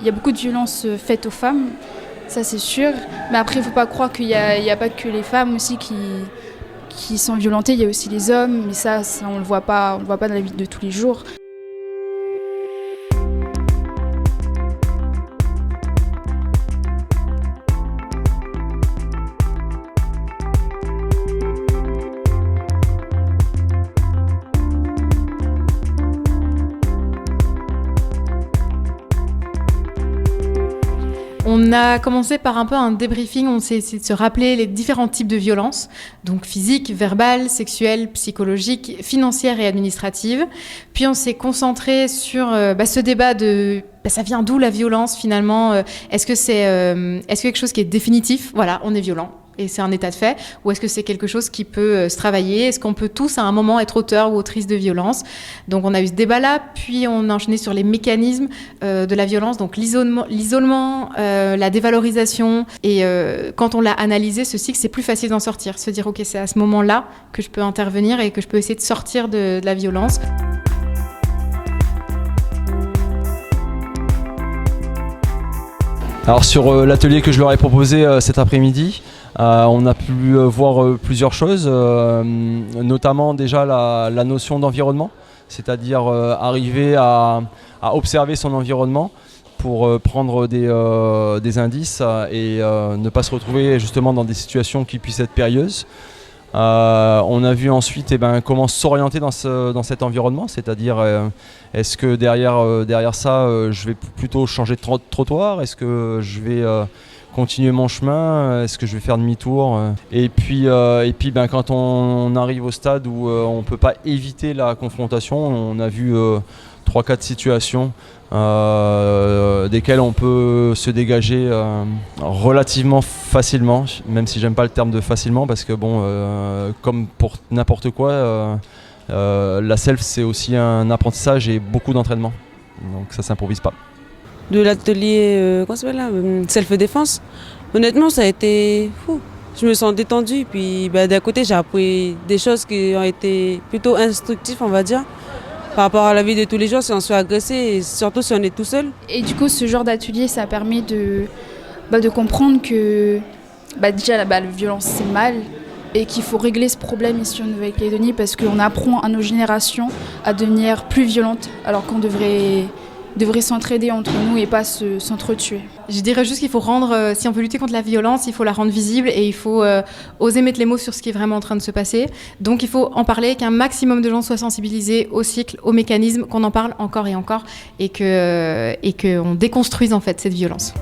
il y a beaucoup de violences faites aux femmes, ça c'est sûr. Mais après, il ne faut pas croire qu'il n'y a pas que les femmes aussi qui sont violentées, il y a aussi les hommes, mais ça on ne le voit pas dans la vie de tous les jours. On a commencé par un peu un débriefing, on s'est essayé de se rappeler les différents types de violences, donc physique, verbale, sexuelle, psychologique, financière et administrative. Puis on s'est concentré sur ce débat de ça vient d'où la violence finalement, est-ce que c'est quelque chose qui est définitif, voilà, on est violent. Et c'est un état de fait, ou est-ce que c'est quelque chose qui peut se travailler? Est-ce qu'on peut tous à un moment être auteur ou autrice de violence? Donc on a eu ce débat-là, puis on a enchaîné sur les mécanismes de la violence, donc l'isolement, la dévalorisation, et quand on l'a analysé, ce cycle, c'est plus facile d'en sortir, se dire ok, c'est à ce moment-là que je peux intervenir et que je peux essayer de sortir de la violence. Alors sur l'atelier que je leur ai proposé cet après-midi, on a pu voir plusieurs choses, notamment déjà la notion d'environnement, c'est-à-dire arriver à observer son environnement pour prendre des indices et ne pas se retrouver justement dans des situations qui puissent être périlleuses. On a vu ensuite comment s'orienter dans cet environnement, c'est-à-dire est-ce que derrière ça je vais plutôt changer de trottoir, est-ce que je vais continuer mon chemin, est-ce que je vais faire demi-tour, et puis quand on arrive au stade où on ne peut pas éviter la confrontation, on a vu 3-4 situations desquelles on peut se dégager relativement facilement, même si j'aime pas le terme de facilement, parce que comme pour n'importe quoi, la self c'est aussi un apprentissage et beaucoup d'entraînement, donc ça s'improvise pas. De l'atelier self-défense, honnêtement ça a été fou. Je me sens détendue, puis d'un côté j'ai appris des choses qui ont été plutôt instructives, on va dire, par rapport à la vie de tous les jours si on se fait agresser, et surtout si on est tout seul. Et du coup, ce genre d'atelier, ça permet de comprendre que déjà la violence c'est mal et qu'il faut régler ce problème ici en Nouvelle-Calédonie, parce qu'on apprend à nos générations à devenir plus violentes alors qu'on devrait s'entraider entre nous et pas s'entretuer. Je dirais juste qu'il faut rendre, si on veut lutter contre la violence, il faut la rendre visible et il faut oser mettre les mots sur ce qui est vraiment en train de se passer. Donc il faut en parler, qu'un maximum de gens soient sensibilisés au cycle, au mécanisme, qu'on en parle encore et encore et qu'on déconstruise en fait cette violence.